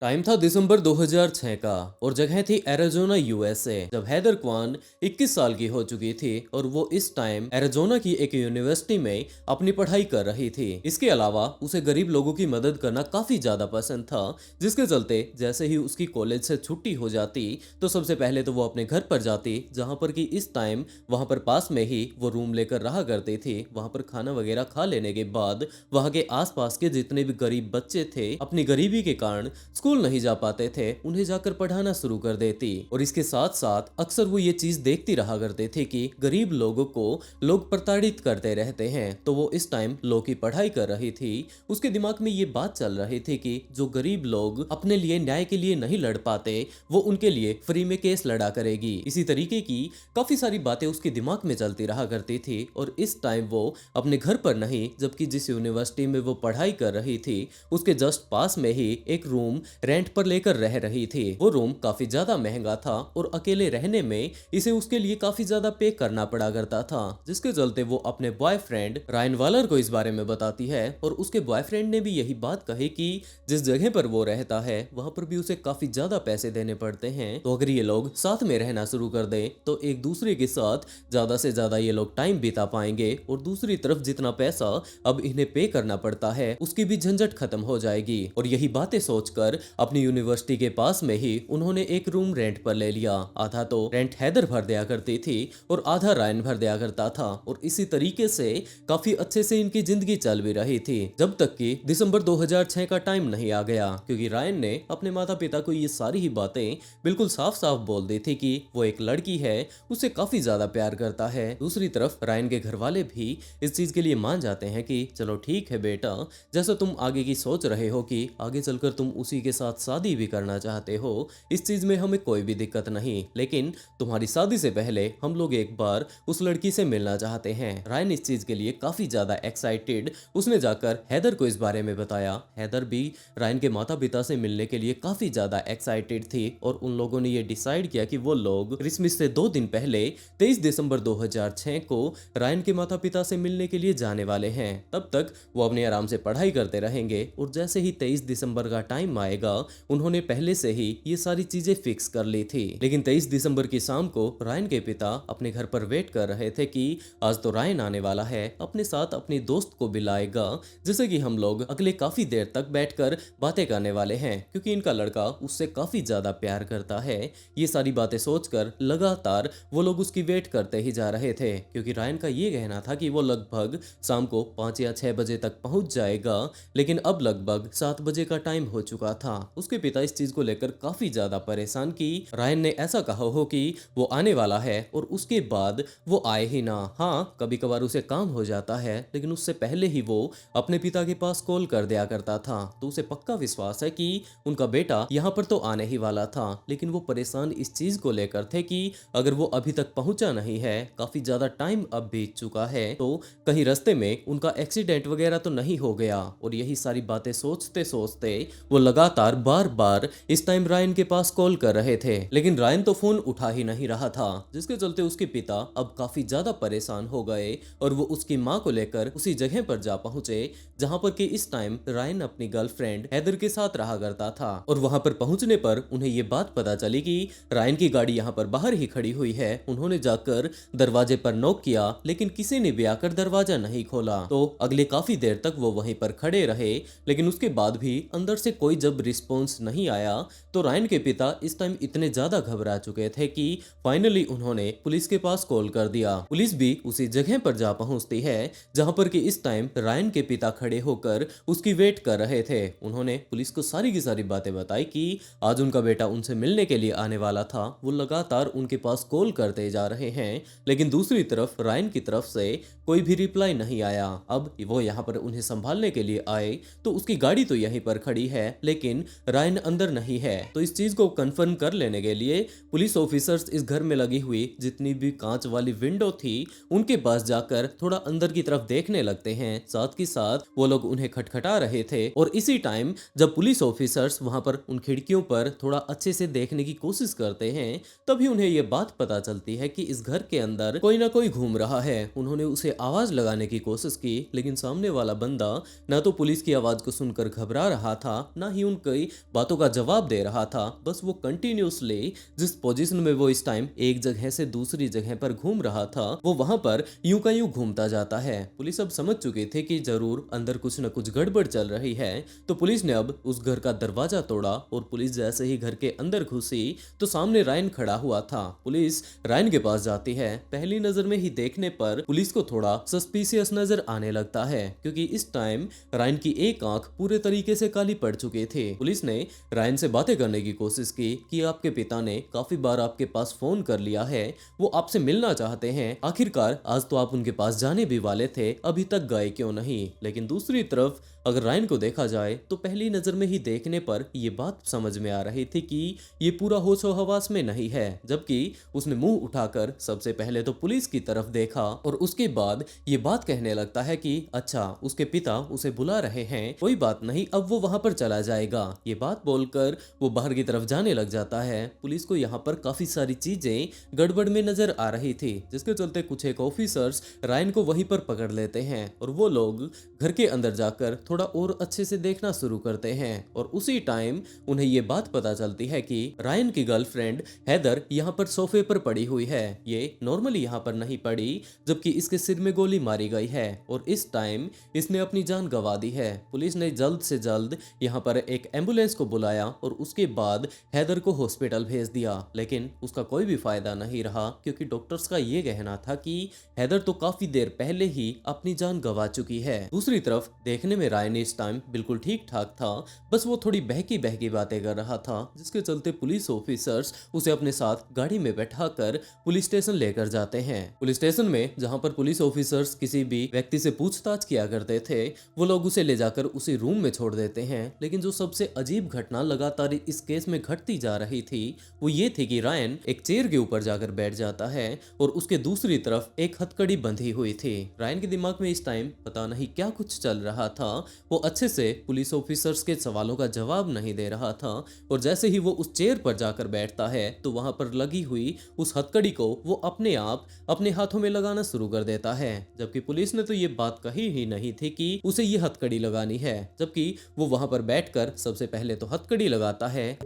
Time था दिसंबर 2006 का और जगह थी एरिज़ोना यूएसए। जब हैदर क्वान 21 साल की हो चुकी थी और वो इस टाइम एरिज़ोना की एक यूनिवर्सिटी में अपनी पढ़ाई कर रही थी। इसके अलावा उसे गरीब लोगों की मदद करना काफी ज्यादा पसंद था, जिसके चलते जैसे ही उसकी कॉलेज से छुट्टी हो जाती तो सबसे पहले तो वो अपने घर पर जाती, जहां पर कि इस टाइम वहां पर पास में ही वो रूम लेकर रहा करती थी। वहां पर खाना वगैरह खा लेने के बाद वहां के आसपास के जितने भी गरीब बच्चे थे, अपनी गरीबी के कारण स्कूल नहीं जा पाते थे, उन्हें जाकर पढ़ाना शुरू कर देती। और इसके साथ साथ अक्सर वो ये चीज देखती रहा करते थे कि गरीब लोगों को लोग प्रताड़ित करते रहते हैं। तो वो इस टाइम लॉ की पढ़ाई कर रही थी। उसके दिमाग में ये बात चल रही थी कि जो गरीब लोग अपने लिए न्याय के लिए नहीं लड़ पाते, वो उनके लिए फ्री में केस लड़ा करेगी। इसी तरीके की काफी सारी बातें उसके दिमाग में चलती रहा करती थी। और इस टाइम वो अपने घर पर नहीं, जबकि जिस यूनिवर्सिटी में वो पढ़ाई कर रही थी उसके जस्ट पास में ही एक रूम रेंट पर लेकर रह रही थी। वो रूम काफी ज्यादा महंगा था और अकेले रहने में इसे उसके लिए काफी ज्यादा पे करना पड़ा करता था, जिसके चलते वो अपने बॉयफ्रेंड रायन वालर को इस बारे में बताती है। और उसके बॉयफ्रेंड ने भी यही बात कही कि जिस जगह पर वो रहता है वहां पर भी उसे काफी ज्यादा पैसे देने पड़ते हैं, तो अगर ये लोग साथ में रहना शुरू कर दे तो एक दूसरे के साथ ज्यादा से ज्यादा ये लोग टाइम बिता पाएंगे। और दूसरी तरफ जितना पैसा अब इन्हें पे करना पड़ता है उसकी भी झंझट खत्म हो जाएगी। और यही बातें सोचकर अपनी यूनिवर्सिटी के पास में ही उन्होंने एक रूम रेंट पर ले लिया। आधा तो रेंट हैदर भर दिया करती थी और आधा रायन भर दिया करता था। और इसी तरीके से काफी अच्छे से इनकी जिंदगी चल भी रही थी, जब तक कि दिसंबर 2006 का टाइम नहीं आ गया। क्योंकि रायन ने अपने माता पिता को ये सारी ही बातें बिल्कुल साफ साफ बोल दी थी कि वो एक लड़की है, उससे काफी ज्यादा प्यार करता है। दूसरी तरफ रायन के घर वाले भी इस चीज के लिए मान जाते हैं कि चलो ठीक है बेटा, जैसा तुम आगे की सोच रहे हो कि आगे चलकर तुम उसी के साथ शादी भी करना चाहते हो, इस चीज में हमें कोई भी दिक्कत नहीं, लेकिन तुम्हारी शादी से पहले हम लोग एक बार उस लड़की से मिलना चाहते हैं। रायन इस चीज के लिए काफी ज्यादा एक्साइटेड, उसने जाकर हैदर को इस बारे में बताया। हैदर भी रायन के माता पिता से मिलने के लिए काफी ज्यादा एक्साइटेड थी और उन लोगों ने ये डिसाइड किया कि वो लोग क्रिसमस से 2 दिन पहले 23 दिसंबर 2006 को रायन के माता पिता से मिलने के लिए जाने वाले हैं। तब तक वो अपने आराम से पढ़ाई करते रहेंगे और जैसे ही 23 दिसंबर का टाइम आएगा उन्होंने पहले से ही ये सारी चीजें फिक्स कर ली थी। लेकिन 23 दिसंबर की शाम को रायन के पिता अपने घर पर वेट कर रहे थे कि आज तो रायन आने वाला है, अपने साथ अपनी दोस्त को भी लाएगा, जिससे कि हम लोग अगले काफी देर तक बैठकर बातें करने वाले हैं, क्योंकि इनका लड़का उससे काफी ज्यादा प्यार करता है। ये सारी बातें सोचकर लगातार वो लोग उसकी वेट करते ही जा रहे थे, क्योंकि रायन का ये कहना था कि वो लगभग शाम को 5 या 6 बजे तक पहुंच जाएगा। लेकिन अब लगभग 7 बजे का टाइम हो चुका था। उसके पिता इस चीज को लेकर काफी ज्यादा परेशान कि रायन ने ऐसा कहा हो कि वो आने वाला है और उसके बाद वो आए ही ना। हाँ, कभी कभार उसे काम हो जाता है, लेकिन उससे पहले ही वो अपने पिता के पास कॉल कर दिया करता था। तो उसे पक्का विश्वास है कि उनका बेटा यहाँ पर तो आने ही वाला था। लेकिन वो परेशान इस चीज को लेकर थे कि अगर वो अभी तक पहुंचा नहीं है, काफी ज्यादा टाइम अब बीत चुका है, तो कहीं रास्ते में उनका एक्सीडेंट वगैरह तो नहीं हो गया। और यही सारी बातें सोचते सोचते वो लगातार बार बार इस टाइम रायन के पास कॉल कर रहे थे, लेकिन रायन तो फोन उठा ही नहीं रहा था, जिसके चलते उसके पिता अब काफी ज्यादा परेशान हो गए और वो उसकी माँ को लेकर उसी जगह पर जा पहुंचे जहां पर कि इस टाइम रायन अपनी गर्लफ्रेंड हैदर के साथ रहा करता था। और वहां पर पहुंचने पर उन्हें ये बात पता चली कि रायन की गाड़ी यहाँ पर बाहर ही खड़ी हुई है। उन्होंने जाकर दरवाजे पर नॉक किया, लेकिन किसी ने भी आकर दरवाजा नहीं खोला। तो अगले काफी देर तक वो वहीं पर खड़े रहे, लेकिन उसके बाद भी अंदर से कोई जब रिस्पॉन्स नहीं आया तो रायन के पिता इस टाइम इतने ज्यादा घबरा चुके थे कि फाइनली उन्होंने पुलिस के पास कॉल कर दिया। पुलिस भी उसी जगह पर जा पहुंचती है जहां पर कि इस टाइम रायन के पिता खड़े होकर उसकी वेट कर रहे थे। उन्होंने पुलिस को सारी की सारी बातें बताई कि आज उनका बेटा उनसे मिलने के लिए आने वाला था। वो लगातार उनके पास कॉल करते जा रहे हैं, लेकिन दूसरी तरफ रायन की तरफ से कोई भी रिप्लाई नहीं आया। अब वो यहाँ पर उन्हें संभालने के लिए आए तो उसकी गाड़ी तो यहीं पर खड़ी है, लेकिन रायन अंदर नहीं है। तो इस चीज को कंफर्म कर लेने के लिए पुलिस ऑफिसर्स इस घर में लगी हुई जितनी भी कांच वाली विंडो थी उनके पास जाकर थोड़ा अंदर की तरफ देखने लगते हैं। साथ ही साथ वो लोग उन्हें खटखटा रहे थे और इसी टाइम जब पुलिस ऑफिसर्स वहां पर उन खिड़कियों पर थोड़ा अच्छे से देखने की कोशिश करते हैं, तभी उन्हें ये बात पता चलती है कि इस घर के अंदर कोई ना कोई घूम रहा है। उन्होंने उसे आवाज लगाने की कोशिश की, लेकिन सामने वाला बंदा ना तो पुलिस की आवाज को सुनकर घबरा रहा था, ना ही उन कई बातों का जवाब दे रहा था, बस वो कंटिन्यूसली जिस पोजीशन में वो इस टाइम एक जगह से दूसरी जगह पर घूम रहा था, वो वहां पर यूं का यूं घूमता जाता है। पुलिस अब समझ चुकी थी कि जरूर अंदर कुछ न कुछ गड़बड़ चल रही है, तो पुलिस ने अब उस घर का दरवाजा तोड़ा और पुलिस जैसे ही घर के अंदर घुसी तो सामने रायन खड़ा हुआ था। पुलिस रायन के पास जाती है। पहली नजर में ही देखने पर पुलिस को थोड़ा सस्पिशियस नजर आने लगता है, क्योंकि इस टाइम रायन की एक आंख पूरे तरीके से काली पड़ चुकी थी। पुलिस ने रायन से बातें करने की कोशिश की कि आपके पिता ने काफी बार आपके पास फोन कर लिया है, वो आपसे मिलना चाहते हैं, आखिरकार आज तो आप उनके पास जाने भी वाले थे, अभी तक गए क्यों नहीं। लेकिन दूसरी तरफ अगर रायन को देखा जाए तो पहली नजर में ही देखने पर ये बात समझ में आ रही थी कि ये पूरा होशो हवास में नहीं है, जबकि उसने मुंह उठाकर सबसे पहले तो पुलिस की तरफ देखा और उसके बाद ये बात कहने लगता है कि अच्छा, उसके पिता उसे बुला रहे हैं, कोई बात नहीं, अब वो वहां पर चला जाएगा। ये बात बोलकर वो बाहर की तरफ जाने लग जाता है। पुलिस को यहाँ पर काफी सारी चीजें गड़बड़ में नजर आ रही थी, जिसके चलते कुछ एक ऑफिसर्स रायन को वहीं पर पकड़ लेते हैं और वो लोग घर के अंदर जाकर थोड़ा और अच्छे से देखना शुरू करते हैं। और उसी टाइम उन्हें ये बात पता चलती है कि रायन की गर्लफ्रेंड हैदर यहाँ पर सोफे पर पड़ी हुई है। ये नॉर्मली यहाँ पर नहीं पड़ी, जबकि इसके सिर में गोली मारी गई है और इस टाइम इसने अपनी जान गंवा दी है। पुलिस ने जल्द से जल्द यहाँ पर एक एम्बुलेंस को बुलाया और उसके बाद हैदर को हॉस्पिटल भेज दिया, लेकिन उसका कोई भी फायदा नहीं रहा, क्योंकि डॉक्टर्स का ये कहना था कि हैदर तो काफी देर पहले ही अपनी जान गंवा चुकी है। दूसरी तरफ देखने में रायन इस टाइम बिल्कुल ठीक ठाक था, बस वो थोड़ी बहकी बहकी बातें कर रहा था, जिसके चलते पुलिस ऑफिसर्स उसे अपने साथ गाड़ी में बैठाकर पुलिस स्टेशन लेकर जाते हैं। पुलिस स्टेशन में जहां पर पुलिस ऑफिसर्स किसी भी व्यक्ति से पूछताछ किया करते थे, वो लोग उसे ले जाकर उसी रूम में छोड़ देते हैं। लेकिन जो सबसे अजीब घटना लगातार इस केस में घटती जा रही थी, वो ये थी कि रायन एक चेयर के ऊपर जाकर बैठ जाता है और उसके दूसरी तरफ एक हथकड़ी बंधी हुई थी। रायन के दिमाग में इस टाइम पता नहीं क्या कुछ चल रहा था, वो अच्छे से पुलिस ऑफिसर्स के सवालों का जवाब नहीं दे रहा था और जैसे ही वो उस चेयर पर जाकर बैठता है तो वहां पर लगी हुई उस हथकड़ी को वो अपने आप अपने हाथों में लगाना शुरू कर देता है, जबकि पुलिस ने तो ये बात कही ही नहीं थी कि उसे ये हथकड़ी लगानी है, जबकि वो वहां पर बैठकर सबसे पहले तो हथकड़ी लगाता है।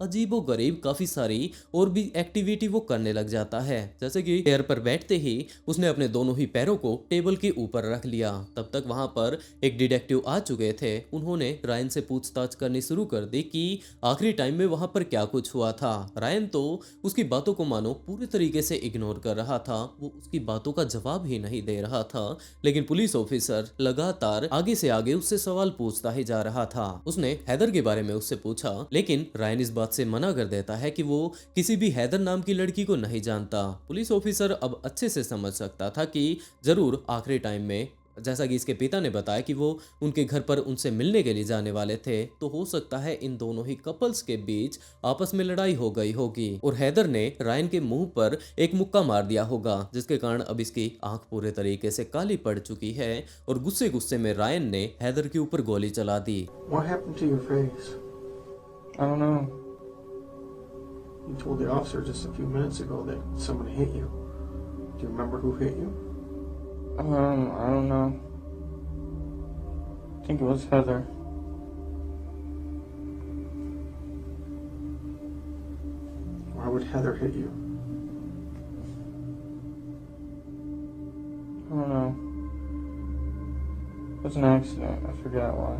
अजीबो गरीब काफी सारी और भी एक्टिविटी वो करने लग जाता है, जैसे कि चेयर पर बैठते ही उसने अपने दोनों ही पैरों को टेबल के ऊपर रख लिया। तब तक वहां पर एक डिटेक्टिव आ चुके थे। उन्होंने रायन से पूछताछ करनी शुरू कर दी कि आखिरी टाइम में वहां पर क्या कुछ हुआ था। रायन तो उसकी बातों को मानो पूरी तरीके से इग्नोर कर रहा था, वो उसकी बातों का जवाब ही नहीं दे रहा था, लेकिन पुलिस ऑफिसर लगातार आगे से आगे उससे सवाल पूछता ही जा रहा था। उसने हैदर के बारे में उससे पूछा, लेकिन रायन इस बात से मना कर देता है कि वो किसी भी हैदर नाम की लड़की को नहीं जानता। पुलिस ऑफिसर अब अच्छे से समझ सकता था कि जरूर आखिरी टाइम में, जैसा कि इसके पिता ने बताया कि वो उनके घर पर उनसे मिलने के लिए जाने वाले थे, तो हो सकता है इन दोनों ही कपल्स के बीच आपस में लड़ाई हो गई होगी और हैदर ने रायन के मुंह पर एक मुक्का मार दिया होगा, जिसके कारण अब इसकी आंख पूरे तरीके से काली पड़ चुकी है और गुस्से गुस्से में रायन ने हैदर के ऊपर गोली चला दी। What happened to your face? I don't know. You told the officer just a few minutes ago that someone hit you. Do you remember who hit you? I don't know. I think it was Heather. Why would Heather hit you? I don't know. It was an accident. I forgot why.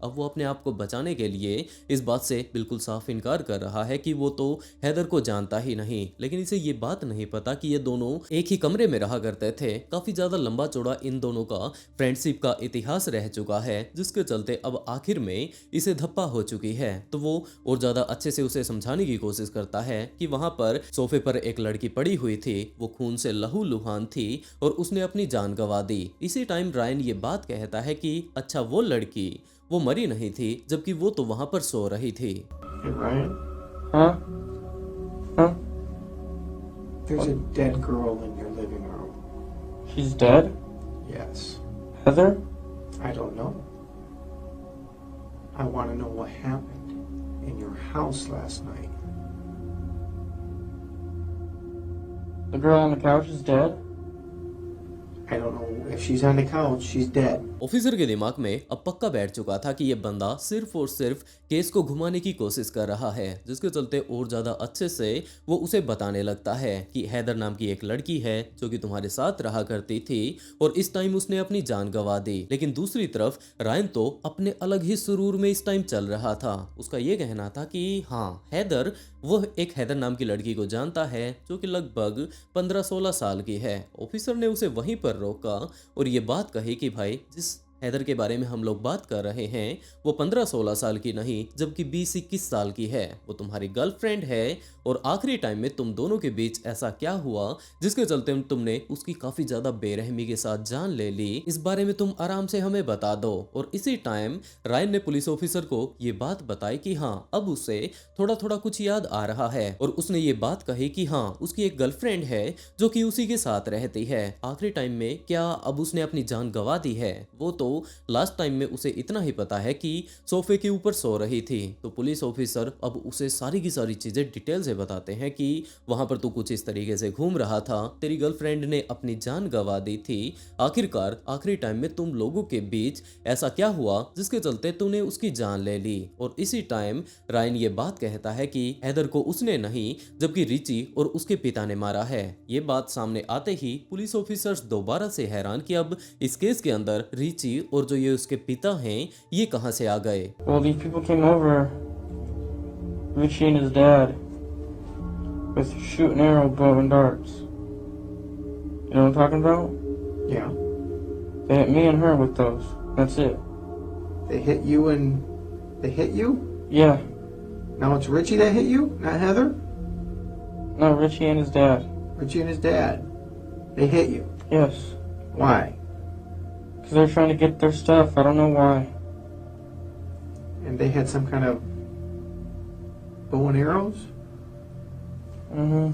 अब वो अपने आप को बचाने के लिए इस बात से बिल्कुल साफ इनकार कर रहा है कि वो तो हैदर को जानता ही नहीं, लेकिन इसे ये बात नहीं पता कि ये दोनों एक ही कमरे में रहा करते थे। काफी ज्यादा लंबा चौड़ा इन दोनों का फ्रेंडशिप का इतिहास रह चुका है, जिसके चलते अब आखिर में इसे धप्पा हो चुकी है। तो वो और ज्यादा अच्छे से उसे समझाने की कोशिश करता है कि वहां पर सोफे पर एक लड़की पड़ी हुई थी, वो खून से लहूलुहान थी और उसने अपनी जान गंवा दी। इसी टाइम रायन ये बात कहता है कि अच्छा, वो लड़की वो मरी नहीं थी, जबकि वो तो वहां पर सो रही थी। Hey, Ryan? Huh? Huh? There's a dead girl in your living room. She's dead? Yes. Heather? I don't know. I want to know what happened in your house last night. The girl on the couch is dead? I don't know if she's on the couch. She's dead. Officer के दिमाग में अब पक्का बैठ चुका था कि ये बंदा सिर्फ और सिर्फ केस को घुमाने की कोशिश कर रहा है, जिसके चलते और ज्यादा अच्छे से वो उसे बताने लगता है कि हैदर नाम की एक लड़की है जो कि तुम्हारे साथ रहा करती थी और इस टाइम उसने अपनी जान गंवा दी। लेकिन दूसरी तरफ रायन तो अपने अलग ही सुरूर में इस टाइम चल रहा था। उसका ये कहना था कि हाँ, हैदर वह एक हैदर नाम की लड़की को जानता है जो कि लगभग 15-16 साल की है। ऑफिसर ने उसे वहीं पर रोका और ये बात कही कि भाई, जिस हैदर के बारे में हम लोग बात कर रहे हैं वो 15-16 साल की नहीं जबकि 20-21 साल की है। वो तुम्हारी गर्लफ्रेंड है और आखिरी टाइम में तुम दोनों के बीच ऐसा क्या हुआ जिसके चलते तुमने उसकी काफी ज्यादा बेरहमी के साथ जान ले ली, इस बारे में तुम आराम से हमें बता दो। और इसी टाइम रायन ने पुलिस ऑफिसर को ये बात बताई कि हाँ, अब उसे थोड़ा थोड़ा कुछ याद आ रहा है और उसने ये बात कही कि हाँ, उसकी एक गर्लफ्रेंड है जो कि उसी के साथ रहती है। आखिरी टाइम में क्या अब उसने अपनी जान गंवा दी है? वो तो लास्ट टाइम में उसे इतना ही पता है कि सोफे के ऊपर सो रही थी। तो पुलिस ऑफिसर अब उसे सारी की सारी चीजें डिटेल से बताते हैं कि वहां पर तू कुछ इस तरीके से घूम रहा था, तेरी गर्लफ्रेंड ने अपनी जान गंवा दी थी, आखिरकार आखिरी टाइम में तुम लोगों के बीच ऐसा क्या हुआ जिसके चलते तूने उसकी जान ले ली। और इसी टाइम रायन ये बात कहता है कि हैदर को उसने नहीं जबकि रिची और उसके पिता ने मारा है। ये बात सामने आते ही पुलिस ऑफिसर्स दोबारा से हैरान कि अब इस केस के अंदर रिची और जो ये उसके पिता हैं ये कहां से आ गए। Well, these people came over, Richie and his dad, with shooting arrow, bow and darts. You know what I'm talking about? Yeah. They hit me and her with those. That's it. They hit you and they hit you? Yeah. Now it's Richie that hit you, not Heather? No, Richie and his dad. Richie and his dad. They hit you. Yes. Why? Because they're trying to get their stuff. I don't know why. And they had some kind of bow and arrows? Mm-hmm.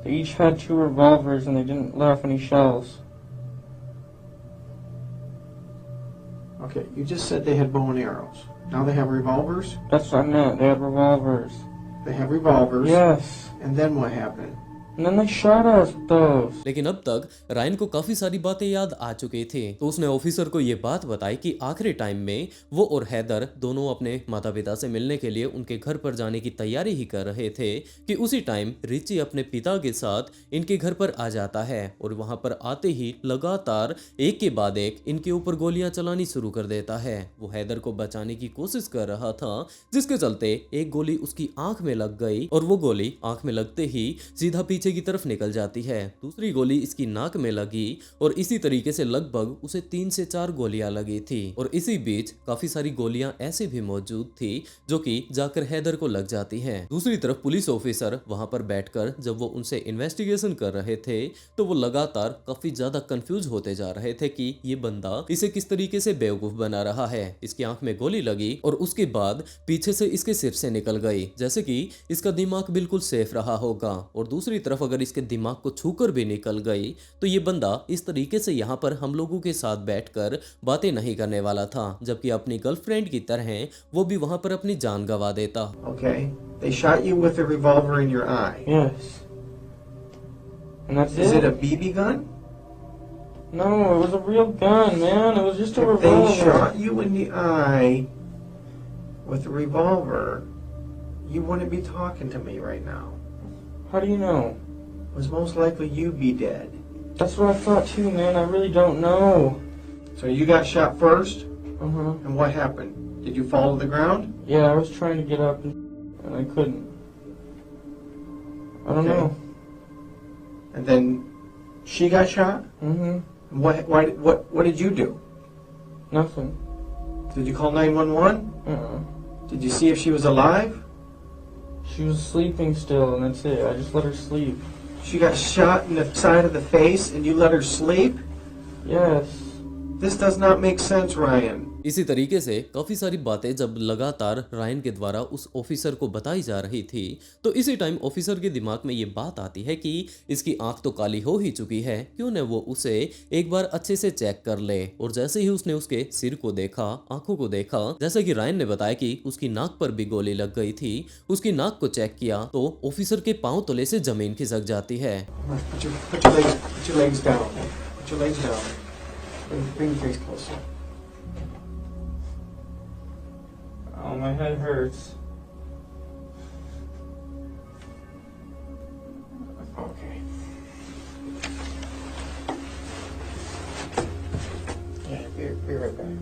They each had 2 revolvers and they didn't let off any shells. Okay, you just said they had bow and arrows. Now they have revolvers? That's what I meant. They had revolvers. They have revolvers. Yes. And then what happened? And then they shot us with those. लेकिन अब तक Ryan को काफी सारी बातें याद आ चुकी थी, तो उसने ऑफिसर को ये बात बताई कि आखिरी टाइम में वो और हैदर दोनों अपने माता पिता से मिलने के लिए उनके घर पर जाने की तैयारी ही कर रहे थे कि उसी टाइम रिची अपने पिता के साथ इनके घर पर आ जाता है और वहां पर आते ही लगातार एक के बाद एक इनके ऊपर गोलियां चलानी शुरू कर देता है। वो हैदर को बचाने की कोशिश कर रहा था जिसके चलते एक गोली उसकी आंख में लग गई और वो गोली आंख में लगते ही सीधा पीछे की तरफ निकल जाती है। दूसरी गोली इसकी नाक में लगी और इसी तरीके से लगभग उसे 3 से 4 गोलियां लगी थी। और इसी बीच काफी सारी गोलियां ऐसी भी मौजूद थी जो कि जाकर हैदर को लग जाती हैं। दूसरी तरफ पुलिस ऑफिसर वहां पर बैठकर जब वो उनसे इन्वेस्टिगेशन कर रहे थे तो वो लगातार काफी ज्यादा कंफ्यूज होते जा रहे थे कि ये बंदा इसे किस तरीके से बेवकूफ बना रहा है। इसकी आंख में गोली लगी और उसके बाद पीछे से इसके सिर से निकल गई, जैसे कि इसका दिमाग बिल्कुल सेफ रहा होगा। और दूसरी तरफ अगर इसके दिमाग को छूकर भी निकल गई तो ये बंदा इस तरीके से यहाँ पर हम लोगों के साथ बैठकर बातें नहीं करने वाला था, जबकि अपनी गर्लफ्रेंड की तरह वो भी वहां पर अपनी जान गंवा देता। Okay, they shot you with a revolver in your eye. Yes. And that's Is it it? a BB gun? No, it was a real gun, man. It was just a If they revolver. shot you in the eye with a revolver, you wouldn't be talking to me right now. How do you know? It was most likely you'd be dead. That's what I thought too, man. I really don't know. So you got shot first, Uh-huh. and what happened? Did you fall to the ground? Yeah, I was trying to get up and I couldn't. I don't Okay. know. And then she got shot? Mm-hmm. What did you do? Nothing. Did you call 911? Uh-uh. Did you see if she was alive? She was sleeping still, and that's it. I just let her sleep. She got shot in the side of the face and you let her sleep? Yes. This does not make sense, Ryan. इसी तरीके से काफी सारी बातें जब लगातार Ryan के द्वारा उस ऑफिसर को बताई जा रही थी, तो इसी टाइम ऑफिसर के दिमाग में ये बात आती है कि इसकी आंख तो काली हो ही चुकी है, क्यों न वो उसे एक बार अच्छे से चेक कर ले। और जैसे ही उसने उसके सिर को देखा, आंखों को देखा, जैसा कि रायन ने बताया कि उसकी नाक पर भी गोली लग गई थी, उसकी नाक को चेक किया तो ऑफिसर के पांव तले से जमीन खिसक जाती है। Put your legs down. Put your legs down. Bring your face closer. Oh, my head hurts. Okay. Yeah, be right back.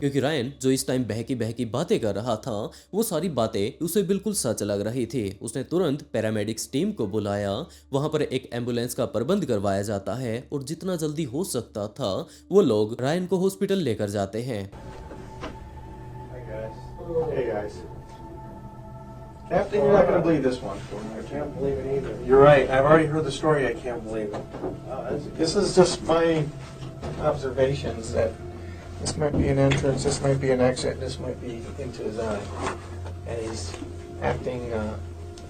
क्योंकि रायन जो इस टाइम बहकी बहकी बातें कर रहा था, वो सारी बातें उसे बिल्कुल सच लग रही थी। उसने तुरंत पैरामेडिक्स टीम को बुलाया, वहां पर एक एम्बुलेंस का प्रबंध करवाया जाता है और जितना जल्दी हो सकता था वो लोग रायन को हॉस्पिटल लेकर जाते हैं। Hi guys. Hey guys. Captain, you're not going to believe this one. I can't believe it either. You're right. I've already heard the story. I can't believe it. This is just my observations that this might be an entrance, this might be an exit, this might be into his eye. And he's acting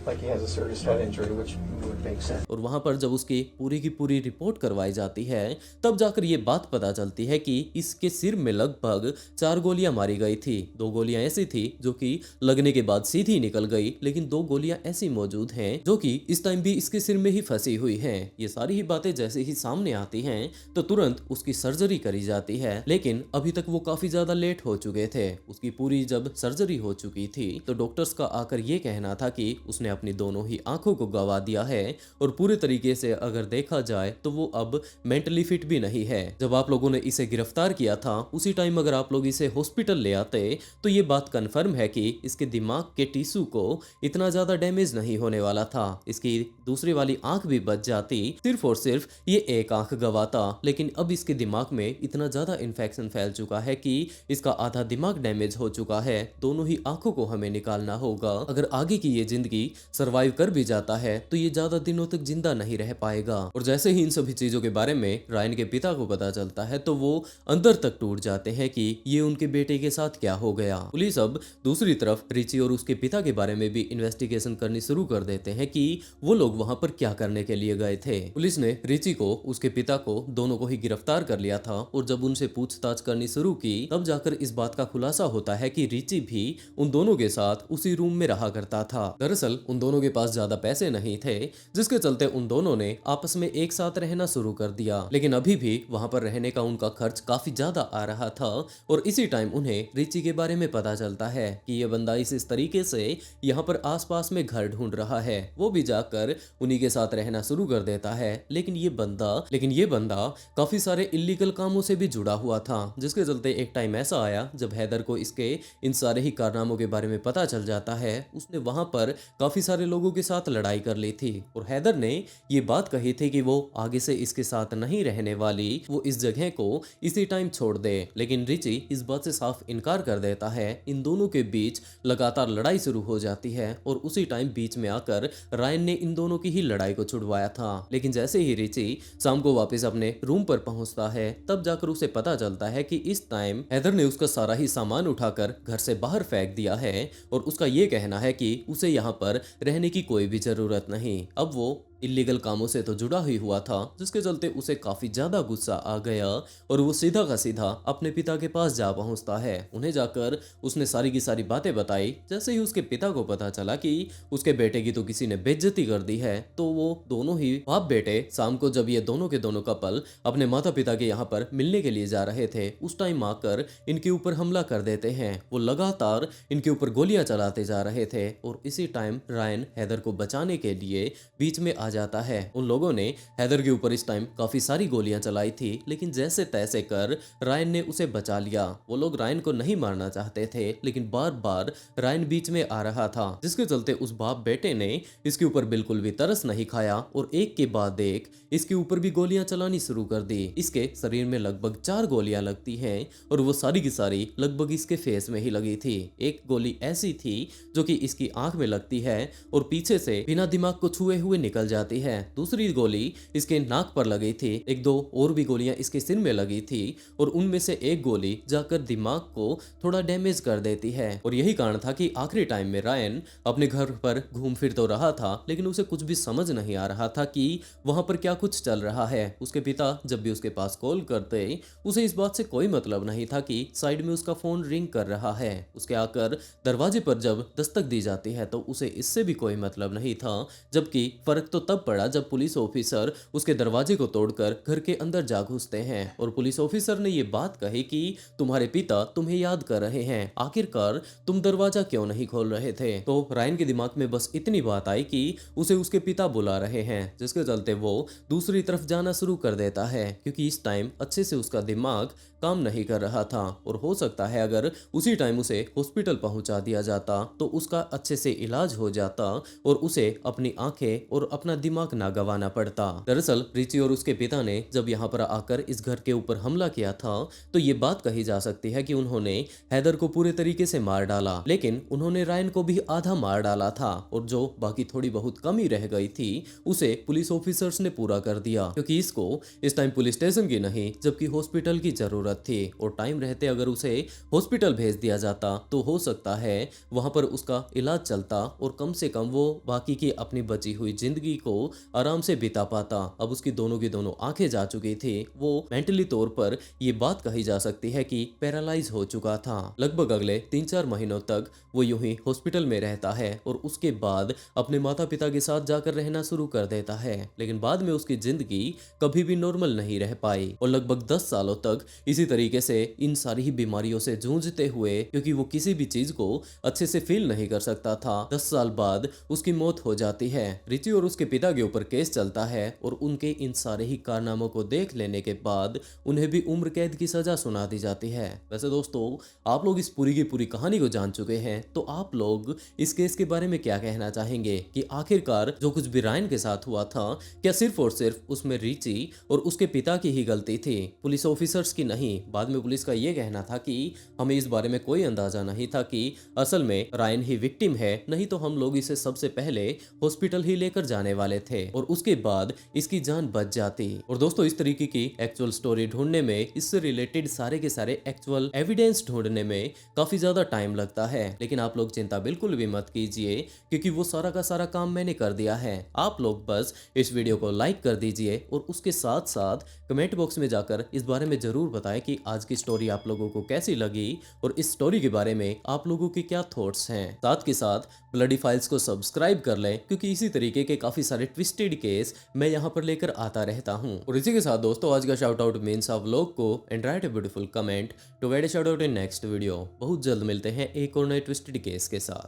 like he has a serious head injury, which would make sense. और वहां पर जब उसकी पूरी की पूरी report करवाई जाती है, तब जाकर ये बात पता चलती है कि इसके सिर में लगभग 4 गोलियां मारी गई थी। 2 गोलियां ऐसी थी जो कि लगने के बाद सीधी निकल गई, लेकिन 2 गोलियां ऐसी मौजूद हैं जो कि इस टाइम भी इसके सिर में ही फंसी हुई हैं। ये सारी ही बातें जैसे ही सामने आती हैं तो तुरंत उसकी सर्जरी करी जाती है, लेकिन अभी तक वो काफी ज्यादा लेट हो चुके थे। उसकी पूरी जब सर्जरी हो चुकी थी तो डॉक्टर्स का आकर ये कहना था कि उसने अपनी दोनों ही आंखों को गंवा दिया है और पूरे तरीके से अगर देखा जाए तो वो अब मेंटली फिट भी नहीं है। जब आप लोगों ने इसे गिरफ्तार किया था उसी टाइम अगर आप लोग इसे हॉस्पिटल ले आते तो ये बात कंफर्म है कि इसके दिमाग के टिश्यू को इतना ज्यादा डैमेज नहीं होने वाला था। इसकी दूसरी वाली आंख भी बच जाती, सिर्फ और सिर्फ ये एक आंख गंवाता। लेकिन अब इसके दिमाग में इतना ज्यादा इन्फेक्शन फैल चुका है कि इसका आधा दिमाग डैमेज हो चुका है। दोनों ही आंखों को हमें निकालना होगा। अगर आगे की ये जिंदगी सर्वाइव कर भी जाता है तो ये ज्यादा दिनों तक जिंदा नहीं रह पाएगा। और जैसे ही इन सभी चीजों के बारे में रायन के पिता को पता चलता है तो वो अंदर तक टूट जाते हैं कि ये उनके बेटे के साथ क्या हो गया। पुलिस अब दूसरी तरफ रिची और उसके पिता के बारे में भी इन्वेस्टिगेशन करनी शुरू कर देते हैं कि वो लोग वहां पर क्या करने के लिए गए थे। पुलिस ने रिची को, उसके पिता को, दोनों को ही गिरफ्तार कर लिया था और जब उनसे पूछताछ करनी शुरू की तब जाकर इस बात का खुलासा होता है कि रिची भी उन दोनों के साथ उसी रूम में रहा करता था। दरअसल उन दोनों के पास ज्यादा पैसे नहीं थे, जिसके चलते उन दोनों ने आपस में एक साथ रहना शुरू कर दिया। लेकिन अभी भी वहां पर रहने का उनका खर्च काफी ज्यादा आ रहा था और इसी टाइम उन्हें रिची के बारे में पता चलता है कि ये बंदा इस तरीके से यहाँ पर आसपास में घर ढूंढ रहा है। वो भी जाकर उन्हीं के साथ रहना शुरू कर देता है। लेकिन ये बंदा काफी सारे इलीगल कामों से भी जुड़ा हुआ था, जिसके चलते एक टाइम ऐसा आया जब हैदर को इसके इन सारे ही कारनामों के बारे में पता चल जाता है। उसने वहां पर काफी सारे लोगों के साथ लड़ाई कर ली थी और हैदर ने ये बात कही थी कि वो आगे से इसके साथ नहीं रहने वाली, वो इस जगह को इसी टाइम छोड़ दे। लेकिन रिची इस बात से साफ इनकार कर देता है। इन दोनों के बीच लगातार लड़ाई शुरू हो जाती है और उसी टाइम बीच में आकर रायन ने इन दोनों की ही लड़ाई को छुड़वाया था। लेकिन जैसे ही रिची शाम को वापस अपने रूम पर पहुंचता है तब जाकर उसे पता चलता है कि इस टाइम हैदर ने उसका सारा ही सामान उठाकर घर से बाहर फेंक दिया है और उसका ये कहना है कि उसे यहाँ पर रहने की कोई भी जरूरत नहीं। अब वो इलीगल कामों से तो जुड़ा ही हुआ था, जिसके चलते उसे काफी ज्यादा गुस्सा आ गया और वो सीधा का सीधा अपने पिता के पास जा पहुंचता है। उन्हें जाकर उसने सारी की सारी बातें बताई। जैसे ही उसके पिता को पता चला कि उसके बेटे की तो किसी ने बेइज्जती कर दी है, तो वो दोनों ही बाप बेटे शाम को जब ये दोनों के दोनों कपल अपने माता पिता के यहाँ पर मिलने के लिए जा रहे थे, उस टाइम आकर इनके ऊपर हमला कर देते हैं। वो लगातार इनके ऊपर गोलियां चलाते जा रहे थे और इसी टाइम रायन हैदर को बचाने के लिए बीच में जाता है। उन लोगों ने हैदर के ऊपर इस टाइम काफी सारी गोलियां चलाई थी, लेकिन जैसे तैसे कर रायन ने उसे बचा लिया। वो लोग रायन को नहीं मारना चाहते थे, लेकिन बार बार रायन बीच में आ रहा था, जिसके चलते उस बाप बेटे ने इसके ऊपर बिल्कुल भी तरस नहीं खाया और एक के बाद एक इसके ऊपर भी गोलियां चलानी शुरू कर दी। इसके शरीर में लगभग 4 गोलियां लगती हैं और वो सारी की सारी लगभग इसके फेस में ही लगी थी। एक गोली ऐसी थी जो कि इसकी आंख में लगती है और पीछे से बिना दिमाग को छुए हुए निकल जाती है। दूसरी गोली इसके नाक पर लगी थी, एक दो और भी गोलियां इसके सिर में लगी थी और उनमें से एक गोली जाकर दिमाग को थोड़ा डैमेज कर देती है। और यही कारण था कि आखिरी टाइम में रायन अपने घर पर घूम फिर तो रहा था, लेकिन उसे कुछ भी समझ नहीं आ रहा था कि वहां पर क्या कुछ चल रहा है। उसके पिता जब भी उसके पास कॉल करते उसे इस बात से कोई मतलब नहीं था कि साइड में उसका फोन रिंग कर रहा है। उसके आकर दरवाजे पर जब दस्तक दी जाती है तो उसे इससे भी कोई मतलब नहीं था, जबकि फर्क तो तब पड़ा जब पुलिस ऑफिसर उसके दरवाजे को तोड़कर घर के अंदर जा घुसते हैं और पुलिस ऑफिसर ने ये बात कही कि तुम्हारे पिता तुम्हें याद कर रहे हैं, आखिरकार तुम दरवाजा क्यों नहीं खोल रहे थे। तो रायन के दिमाग में बस इतनी बात आई कि उसे उसके पिता बुला रहे हैं, जिसके चलते वो दूसरी तरफ जाना शुरू कर देता है, क्योंकि इस टाइम अच्छे से उसका दिमाग काम नहीं कर रहा था और हो सकता है अगर उसी टाइम उसे हॉस्पिटल पहुंचा दिया जाता तो उसका अच्छे से इलाज हो जाता और उसे अपनी आंखें और अपना दिमाग ना गंवाना पड़ता। दरअसल रिची और उसके पिता ने जब यहाँ पर आकर इस घर के ऊपर हमला किया था तो ये बात कही जा सकती है कि उन्होंने हैदर को पूरे तरीके से मार डाला, लेकिन उन्होंने रायन को भी आधा मार डाला था और जो बाकी थोड़ी बहुत कमी रह गई थी उसे पुलिस ऑफिसर्स ने पूरा कर दिया, क्योंकि इसको इस टाइम पुलिस स्टेशन की नहीं जबकि हॉस्पिटल की जरूरत थी और टाइम रहते अगर उसे हॉस्पिटल भेज दिया जाता तो हो सकता है वहां पर उसका इलाज चलता और कम से कम वो बाकी की अपनी बची हुई जिंदगी को आराम से बिता पाता। अब उसकी दोनों की दोनों आंखें जा चुकी थी, वो मेंटली तौर पर ये बात कही जा सकती है कि पैरालाइज हो चुका था। लगभग अगले 3-4 महीनों तक वो यूं ही हॉस्पिटल में रहता है और उसके बाद अपने माता पिता के साथ जाकर रहना शुरू कर देता है, लेकिन बाद में उसकी जिंदगी कभी भी नॉर्मल नहीं रह पाई और लगभग 10 सालों तक इसी तरीके से इन सारी ही बीमारियों से जूझते हुए, क्योंकि वो किसी भी चीज को अच्छे से फील नहीं कर सकता था, 10 साल बाद उसकी मौत हो जाती है। रिची और उसके पिता के ऊपर केस चलता है और उनके इन सारे ही कारनामों को देख लेने के बाद उन्हें भी उम्र कैद की सजा सुना दी जाती है। वैसे दोस्तों आप लोग इस पूरी की पूरी कहानी को जान चुके हैं, तो आप लोग इस केस के बारे में क्या कहना चाहेंगे कि आखिरकार जो कुछ भी रायन के साथ हुआ था क्या सिर्फ और सिर्फ उसमें रिची और उसके पिता की ही गलती थी, पुलिस ऑफिसर्स की नहीं। बाद में पुलिस का ये कहना था कि हमें इस बारे में कोई अंदाजा नहीं था कि असल में रायन ही विक्टिम है, नहीं तो हम लोग इसे सबसे पहले हॉस्पिटल ही लेकर जाने वाले थे और उसके बाद इसकी जान बच जाती। और दोस्तों इस तरीके की एक्चुअल स्टोरी ढूंढने में, इससे रिलेटेड सारे के सारे एक्चुअल एविडेंस ढूंढने में काफी ज्यादा टाइम लगता है, लेकिन आप लोग चिंता बिल्कुल भी मत कीजिए क्योंकि वो सारा का सारा काम मैंने कर दिया है। आप लोग बस इस वीडियो को लाइक कर दीजिए और उसके साथ साथ कमेंट बॉक्स में जाकर इस बारे में जरूर बताएं कि आज की स्टोरी आप लोगों को कैसी लगी और इस स्टोरी के बारे में आप लोगों के क्या थॉट्स हैं। साथ के साथ ब्लडी फाइल्स को सब्सक्राइब कर लें क्योंकि इसी तरीके के काफी सारे ट्विस्टेड केस मैं यहाँ पर लेकर आता रहता हूँ। और इसी के साथ दोस्तों आज का shout out means of vlog को and write a beautiful comment to wait a shout out in next video. बहुत जल्द मिलते हैं एक और नए ट्विस्टेड केस के साथ।